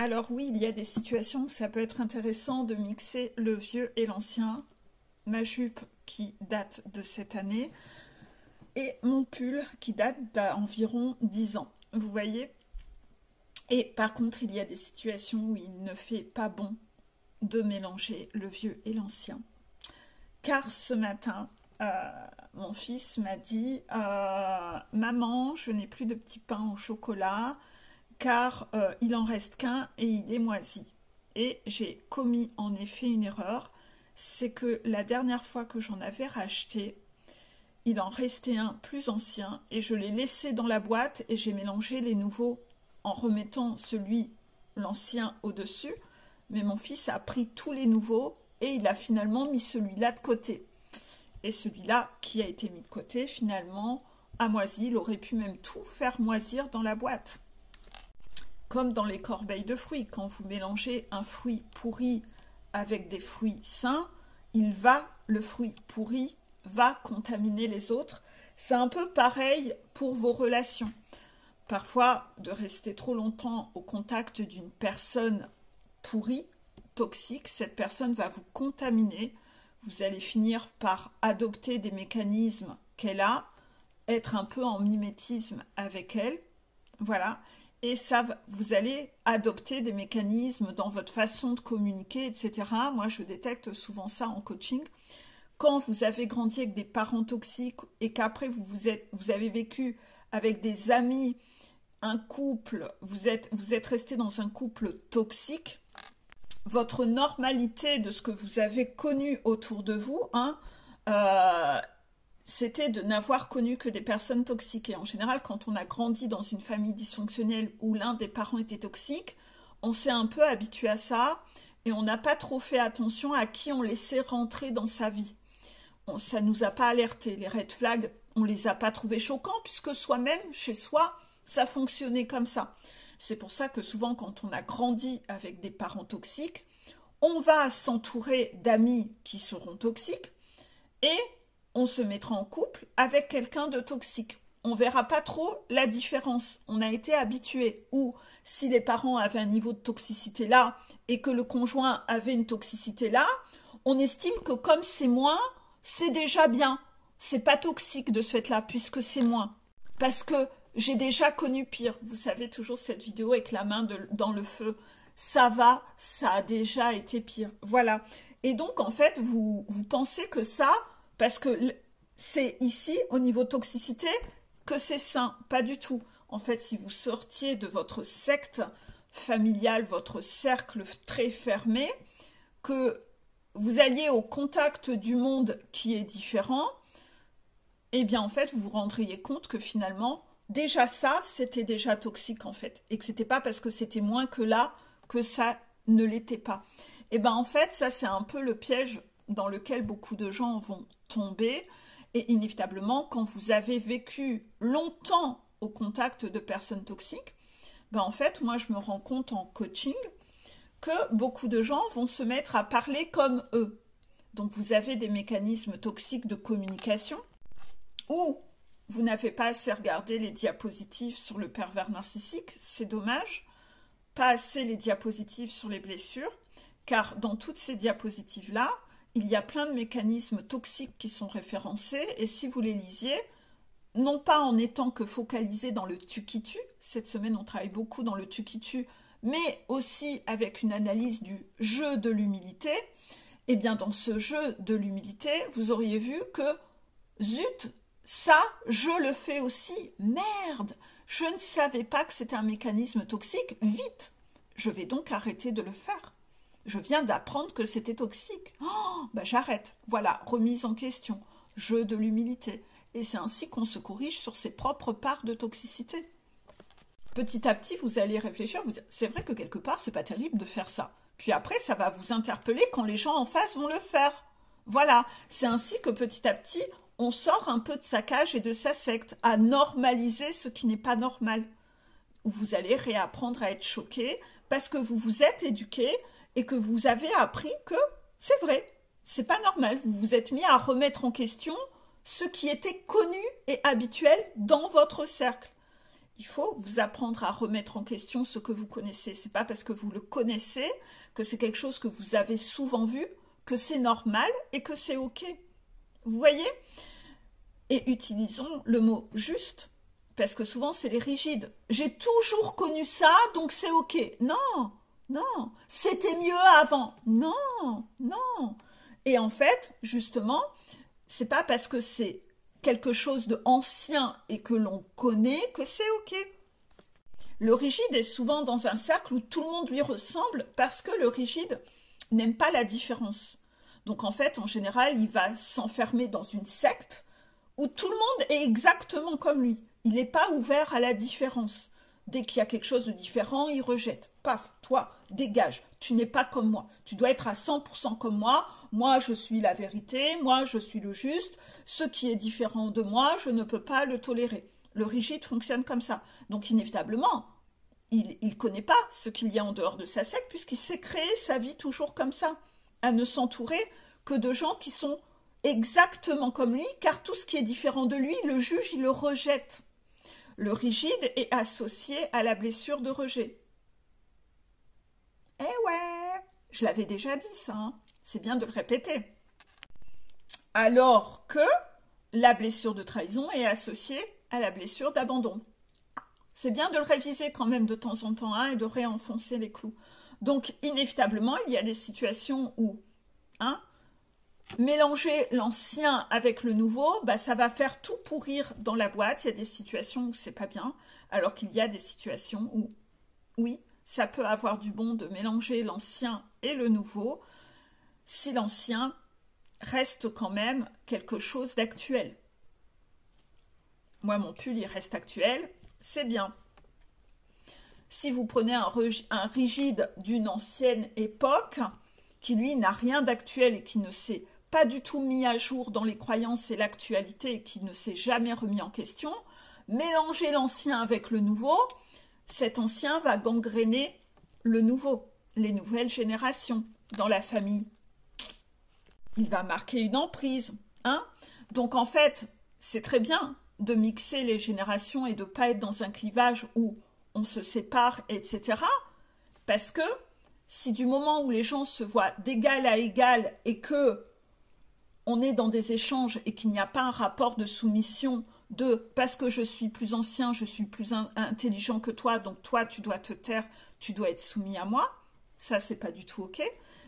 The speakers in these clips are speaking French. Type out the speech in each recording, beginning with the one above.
Alors oui, il y a des situations où ça peut être intéressant de mixer le vieux et l'ancien. Ma jupe qui date de cette année et mon pull qui date d'environ 10 ans. Vous voyez? Et par contre, il y a des situations où il ne fait pas bon de mélanger le vieux et l'ancien. Car ce matin, mon fils m'a dit Maman, je n'ai plus de petits pains au chocolat car il en reste qu'un et il est moisi. Et j'ai commis en effet une erreur, c'est que la dernière fois que j'en avais racheté, il en restait un plus ancien et je l'ai laissé dans la boîte et j'ai mélangé les nouveaux en remettant l'ancien au-dessus. Mais mon fils a pris tous les nouveaux et il a finalement mis celui-là de côté. Et celui-là qui a été mis de côté, finalement, a moisi. Il aurait pu même tout faire moisir dans la boîte. Comme dans les corbeilles de fruits, quand vous mélangez un fruit pourri avec des fruits sains, le fruit pourri va contaminer les autres. C'est un peu pareil pour vos relations. Parfois, de rester trop longtemps au contact d'une personne pourrie, toxique, cette personne va vous contaminer. Vous allez finir par adopter des mécanismes qu'elle a, être un peu en mimétisme avec elle. Voilà. Et ça, vous allez adopter des mécanismes dans votre façon de communiquer, etc. Moi, je détecte souvent ça en coaching. Quand vous avez grandi avec des parents toxiques et qu'après vous avez vécu avec des amis, un couple, vous êtes resté dans un couple toxique, votre normalité de ce que vous avez connu autour de vous, c'était de n'avoir connu que des personnes toxiques. Et en général, quand on a grandi dans une famille dysfonctionnelle où l'un des parents était toxique, on s'est un peu habitué à ça et on n'a pas trop fait attention à qui on laissait rentrer dans sa vie. Ça ne nous a pas alerté. Les red flags, on ne les a pas trouvés choquants puisque soi-même, chez soi, ça fonctionnait comme ça. C'est pour ça que souvent, quand on a grandi avec des parents toxiques, on va s'entourer d'amis qui seront toxiques et on se mettra en couple avec quelqu'un de toxique. On ne verra pas trop la différence. On a été habitué. Ou si les parents avaient un niveau de toxicité là et que le conjoint avait une toxicité là, on estime que comme c'est moins, c'est déjà bien. C'est pas toxique de ce fait-là puisque c'est moins. Parce que j'ai déjà connu pire. Vous savez toujours cette vidéo avec la main dans le feu. Ça va, ça a déjà été pire. Voilà. Et donc en fait, vous pensez que ça... Parce que c'est ici, au niveau toxicité, que c'est sain. Pas du tout. En fait, si vous sortiez de votre secte familiale, votre cercle très fermé, que vous alliez au contact du monde qui est différent, eh bien, en fait, vous vous rendriez compte que finalement, déjà ça, c'était déjà toxique, en fait. Et que c'était pas parce que c'était moins que là que ça ne l'était pas. Et bien, en fait, ça, c'est un peu le piège dans lequel beaucoup de gens vont tomber. Et inévitablement, quand vous avez vécu longtemps au contact de personnes toxiques, ben en fait, moi, je me rends compte en coaching que beaucoup de gens vont se mettre à parler comme eux. Donc, vous avez des mécanismes toxiques de communication ou vous n'avez pas assez regardé les diapositives sur le pervers narcissique, c'est dommage. Pas assez les diapositives sur les blessures, car dans toutes ces diapositives-là, il y a plein de mécanismes toxiques qui sont référencés et si vous les lisiez, non pas en étant que focalisé dans le tu qui tue, cette semaine on travaille beaucoup dans le tu qui tue, mais aussi avec une analyse du jeu de l'humilité, et bien dans ce jeu de l'humilité, vous auriez vu que zut, ça, je le fais aussi, merde, je ne savais pas que c'était un mécanisme toxique, vite, je vais donc arrêter de le faire. Je viens d'apprendre que c'était toxique. Oh, ben j'arrête. Voilà, remise en question. Jeu de l'humilité. Et c'est ainsi qu'on se corrige sur ses propres parts de toxicité. Petit à petit, vous allez réfléchir, vous dire, c'est vrai que quelque part, c'est pas terrible de faire ça. Puis après, ça va vous interpeller quand les gens en face vont le faire. Voilà, c'est ainsi que petit à petit, on sort un peu de sa cage et de sa secte, à normaliser ce qui n'est pas normal. Vous allez réapprendre à être choqué parce que vous vous êtes éduqué et que vous avez appris que c'est vrai, c'est pas normal. Vous vous êtes mis à remettre en question ce qui était connu et habituel dans votre cercle. Il faut vous apprendre à remettre en question ce que vous connaissez. C'est pas parce que vous le connaissez que c'est quelque chose que vous avez souvent vu, que c'est normal et que c'est OK. Vous voyez? Et utilisons le mot juste, parce que souvent c'est les rigides. J'ai toujours connu ça, donc c'est OK. Non, non, c'était mieux avant. Non, non. Et en fait, justement, c'est pas parce que c'est quelque chose d'ancien et que l'on connaît que c'est OK. Le rigide est souvent dans un cercle où tout le monde lui ressemble parce que le rigide n'aime pas la différence. Donc en fait, en général, il va s'enfermer dans une secte où tout le monde est exactement comme lui. Il n'est pas ouvert à la différence. Dès qu'il y a quelque chose de différent, il rejette. Paf, toi, dégage. Tu n'es pas comme moi. Tu dois être à 100% comme moi. Moi, je suis la vérité. Moi, je suis le juste. Ce qui est différent de moi, je ne peux pas le tolérer. Le rigide fonctionne comme ça. Donc, inévitablement, il ne connaît pas ce qu'il y a en dehors de sa secte puisqu'il s'est créé sa vie toujours comme ça, à ne s'entourer que de gens qui sont exactement comme lui, car tout ce qui est différent de lui, il le juge, il le rejette. Le rigide est associé à la blessure de rejet. Eh ouais, je l'avais déjà dit ça, hein. C'est bien de le répéter. Alors que la blessure de trahison est associée à la blessure d'abandon. C'est bien de le réviser quand même de temps en temps, hein, et de réenfoncer les clous. Donc, inévitablement, il y a des situations où, hein, mélanger l'ancien avec le nouveau, bah, ça va faire tout pourrir dans la boîte. Il y a des situations où c'est pas bien, alors qu'il y a des situations où, oui, ça peut avoir du bon de mélanger l'ancien et le nouveau, si l'ancien reste quand même quelque chose d'actuel. Moi, mon pull, il reste actuel, c'est bien. Si vous prenez un rigide d'une ancienne époque, qui lui n'a rien d'actuel et qui ne s'est pas du tout mis à jour dans les croyances et l'actualité et qui ne s'est jamais remis en question, mélanger l'ancien avec le nouveau, cet ancien va gangréner le nouveau, les nouvelles générations dans la famille. Il va marquer une emprise, hein? Donc en fait, c'est très bien de mixer les générations et de ne pas être dans un clivage où on se sépare, etc. Parce que si du moment où les gens se voient d'égal à égal et que on est dans des échanges et qu'il n'y a pas un rapport de soumission de parce que je suis plus ancien, je suis plus intelligent que toi, donc toi tu dois te taire, tu dois être soumis à moi, ça c'est pas du tout OK.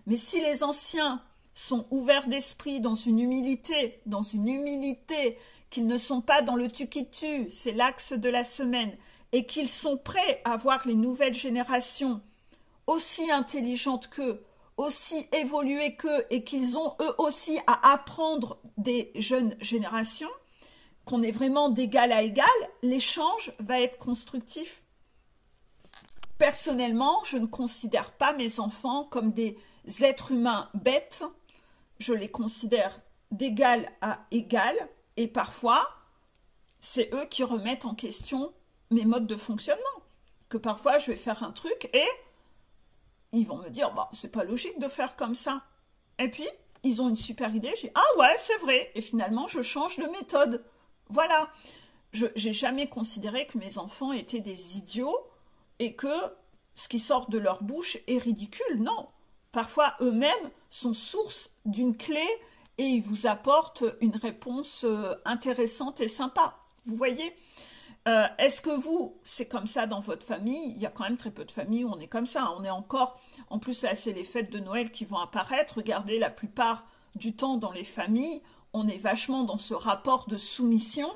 Mais si les anciens sont ouverts d'esprit dans une humilité qu'ils ne sont pas dans le tu qui tue, c'est l'axe de la semaine, et qu'ils sont prêts à voir les nouvelles générations aussi intelligentes qu'eux, aussi évoluées qu'eux, et qu'ils ont eux aussi à apprendre des jeunes générations, qu'on est vraiment d'égal à égal, l'échange va être constructif. Personnellement, je ne considère pas mes enfants comme des êtres humains bêtes, je les considère d'égal à égal, et parfois, c'est eux qui remettent en question mes modes de fonctionnement. Que parfois, je vais faire un truc et ils vont me dire, bah, c'est pas logique de faire comme ça. Et puis, ils ont une super idée, je dis, ah ouais, c'est vrai. Et finalement, je change de méthode. Voilà. Je n'ai jamais considéré que mes enfants étaient des idiots et que ce qui sort de leur bouche est ridicule. Non. Parfois, eux-mêmes sont source d'une clé et ils vous apportent une réponse intéressante et sympa. Vous voyez ? Est-ce que vous, c'est comme ça dans votre famille? Il y a quand même très peu de familles où on est comme ça. On est encore, en plus là c'est les fêtes de Noël qui vont apparaître. Regardez, la plupart du temps dans les familles, on est vachement dans ce rapport de soumission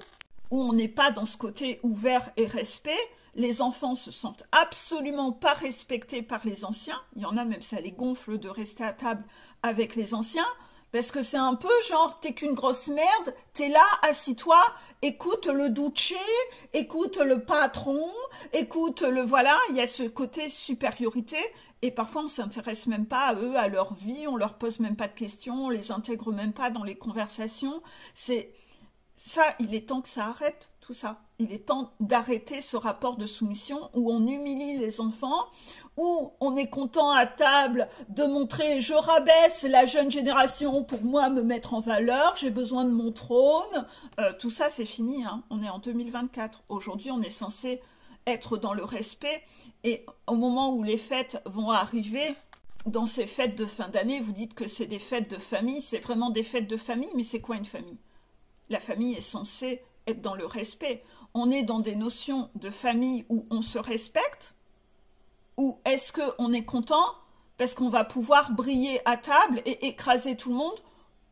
où on n'est pas dans ce côté ouvert et respect. Les enfants se sentent absolument pas respectés par les anciens. Il y en a même, ça les gonfle de rester à table avec les anciens. Parce que c'est un peu genre, t'es qu'une grosse merde, t'es là, assis-toi, écoute le duce, écoute le patron, écoute le... Voilà, il y a ce côté supériorité. Et parfois, on ne s'intéresse même pas à eux, à leur vie, on leur pose même pas de questions, on les intègre même pas dans les conversations. C'est... Ça, il est temps que ça arrête, tout ça. Il est temps d'arrêter ce rapport de soumission où on humilie les enfants, où on est content à table de montrer « je rabaisse la jeune génération pour moi me mettre en valeur, j'ai besoin de mon trône ». Tout ça, c'est fini, hein. On est en 2024. Aujourd'hui, on est censé être dans le respect. Et au moment où les fêtes vont arriver, dans ces fêtes de fin d'année, vous dites que c'est des fêtes de famille, c'est vraiment des fêtes de famille, mais c'est quoi une famille? La famille est censée être dans le respect. On est dans des notions de famille où on se respecte, ou est-ce qu'on est content parce qu'on va pouvoir briller à table et écraser tout le monde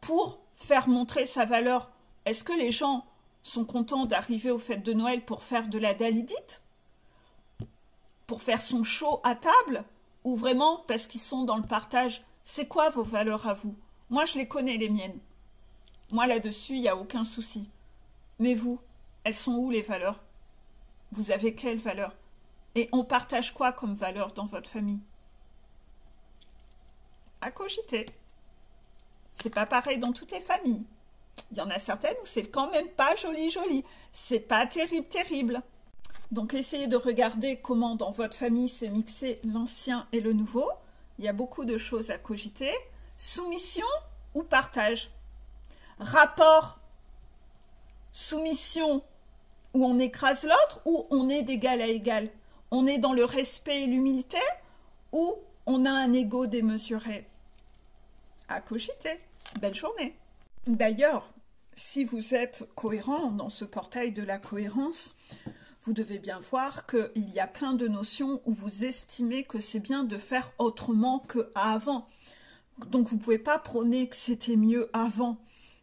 pour faire montrer sa valeur? Est-ce que les gens sont contents d'arriver aux fêtes de Noël pour faire de la dalidite? Pour faire son show à table? Ou vraiment parce qu'ils sont dans le partage? C'est quoi vos valeurs à vous? Moi, je les connais, les miennes. Moi, là-dessus, il n'y a aucun souci. Mais vous, elles sont où les valeurs? Vous avez quelles valeurs? Et on partage quoi comme valeurs dans votre famille? À cogiter. C'est pas pareil dans toutes les familles. Il y en a certaines où c'est quand même pas joli joli. C'est pas terrible terrible. Donc essayez de regarder comment dans votre famille s'est mixé l'ancien et le nouveau. Il y a beaucoup de choses à cogiter. Soumission ou partage? Rapport, soumission, où on écrase l'autre ou on est d'égal à égal? On est dans le respect et l'humilité ou on a un ego démesuré? À cogiter. Belle journée. D'ailleurs, si vous êtes cohérent dans ce portail de la cohérence, vous devez bien voir qu'il y a plein de notions où vous estimez que c'est bien de faire autrement qu'avant. Donc vous ne pouvez pas prôner que c'était mieux avant.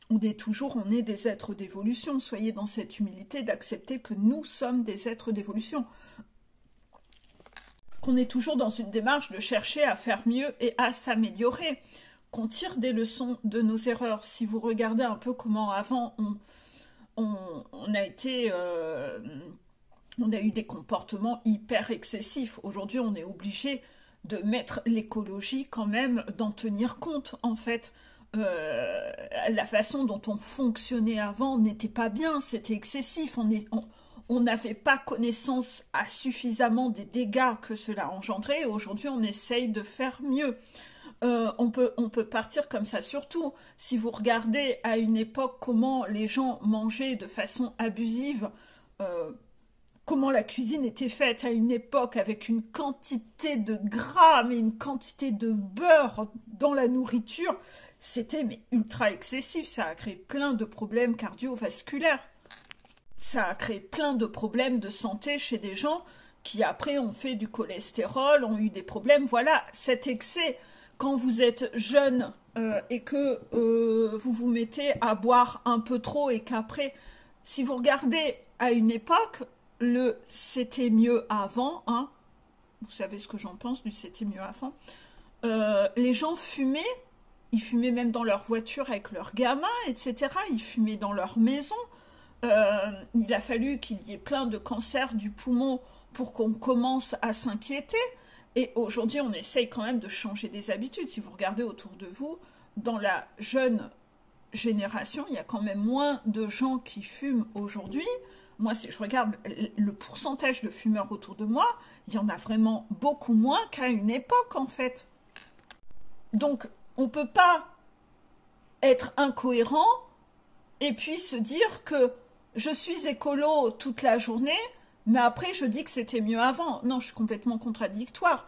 On est des êtres d'évolution. Soyez dans cette humilité d'accepter que nous sommes des êtres d'évolution. Qu'on est toujours dans une démarche de chercher à faire mieux et à s'améliorer. Qu'on tire des leçons de nos erreurs. Si vous regardez un peu comment avant on a été... on a eu des comportements hyper excessifs. Aujourd'hui, on est obligé de mettre l'écologie quand même, d'en tenir compte, en fait. La façon dont on fonctionnait avant n'était pas bien, c'était excessif. On n'avait pas connaissance à suffisamment des dégâts que cela engendrait. Aujourd'hui, on essaye de faire mieux. On peut partir comme ça. Surtout, si vous regardez à une époque comment les gens mangeaient de façon abusive, comment la cuisine était faite à une époque avec une quantité de gras, mais une quantité de beurre dans la nourriture, c'était ultra excessif. Ça a créé plein de problèmes cardiovasculaires. Ça a créé plein de problèmes de santé chez des gens qui après ont fait du cholestérol, ont eu des problèmes. Voilà, cet excès, quand vous êtes jeune et que vous vous mettez à boire un peu trop et qu'après, si vous regardez à une époque, c'était mieux avant, hein, vous savez ce que j'en pense du c'était mieux avant, les gens fumaient, ils fumaient même dans leur voiture avec leurs gamins, etc. Ils fumaient dans leur maison. Il a fallu qu'il y ait plein de cancers du poumon pour qu'on commence à s'inquiéter. Et aujourd'hui, on essaye quand même de changer des habitudes. Si vous regardez autour de vous, dans la jeune génération, il y a quand même moins de gens qui fument aujourd'hui. Moi, si je regarde le pourcentage de fumeurs autour de moi, il y en a vraiment beaucoup moins qu'à une époque, en fait. Donc, on ne peut pas être incohérent et puis se dire que je suis écolo toute la journée, mais après, je dis que c'était mieux avant. Non, je suis complètement contradictoire.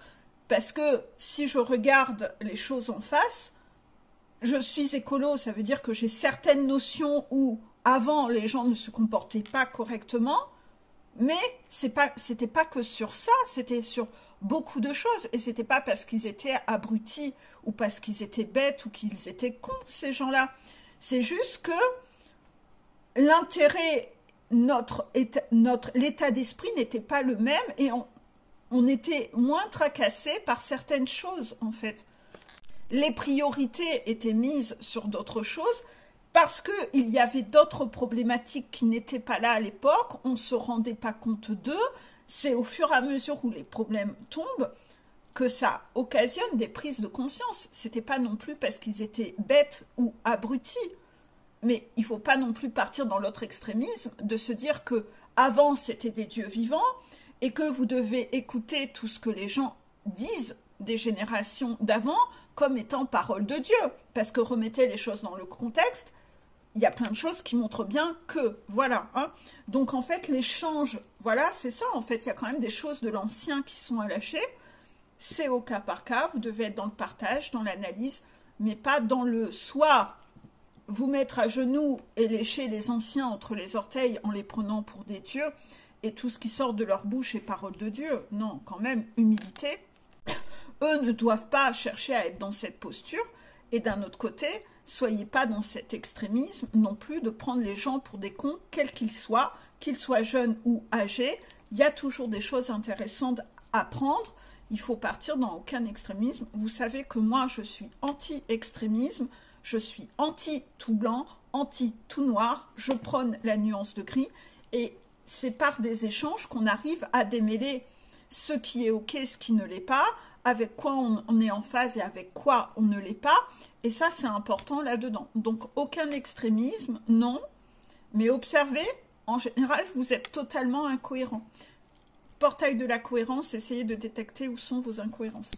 Parce que si je regarde les choses en face, je suis écolo, ça veut dire que j'ai certaines notions où avant les gens ne se comportaient pas correctement, mais c'était pas que sur ça, c'était sur beaucoup de choses. Et c'était pas parce qu'ils étaient abrutis ou parce qu'ils étaient bêtes ou qu'ils étaient cons, ces gens-là. C'est juste que l'intérêt, l'état d'esprit n'était pas le même et on était moins tracassé par certaines choses, en fait. Les priorités étaient mises sur d'autres choses parce qu'il y avait d'autres problématiques qui n'étaient pas là à l'époque, on ne se rendait pas compte d'eux. C'est au fur et à mesure où les problèmes tombent que ça occasionne des prises de conscience. Ce n'était pas non plus parce qu'ils étaient bêtes ou abrutis. Mais il ne faut pas non plus partir dans l'autre extrémisme de se dire que avant c'était des dieux vivants et que vous devez écouter tout ce que les gens disent des générations d'avant comme étant parole de Dieu. Parce que remettez les choses dans le contexte, il y a plein de choses qui montrent bien que, voilà. Hein. Donc, en fait, l'échange, voilà, c'est ça, en fait. Il y a quand même des choses de l'ancien qui sont à lâcher. C'est au cas par cas. Vous devez être dans le partage, dans l'analyse, mais pas dans le soit vous mettre à genoux et lécher les anciens entre les orteils en les prenant pour des dieux et tout ce qui sort de leur bouche est parole de Dieu. Non, quand même, humilité. Eux ne doivent pas chercher à être dans cette posture. Et d'un autre côté, soyez pas dans cet extrémisme non plus de prendre les gens pour des cons, quels qu'ils soient jeunes ou âgés. Il y a toujours des choses intéressantes à prendre. Il faut partir dans aucun extrémisme. Vous savez que moi, je suis anti-extrémisme. Je suis anti-tout blanc, anti-tout noir. Je prône la nuance de gris. Et c'est par des échanges qu'on arrive à démêler ce qui est OK, ce qui ne l'est pas, avec quoi on est en phase et avec quoi on ne l'est pas. Et ça, c'est important là-dedans. Donc, aucun extrémisme, non. Mais observez, en général, vous êtes totalement incohérent. Portail de la cohérence, essayez de détecter où sont vos incohérences.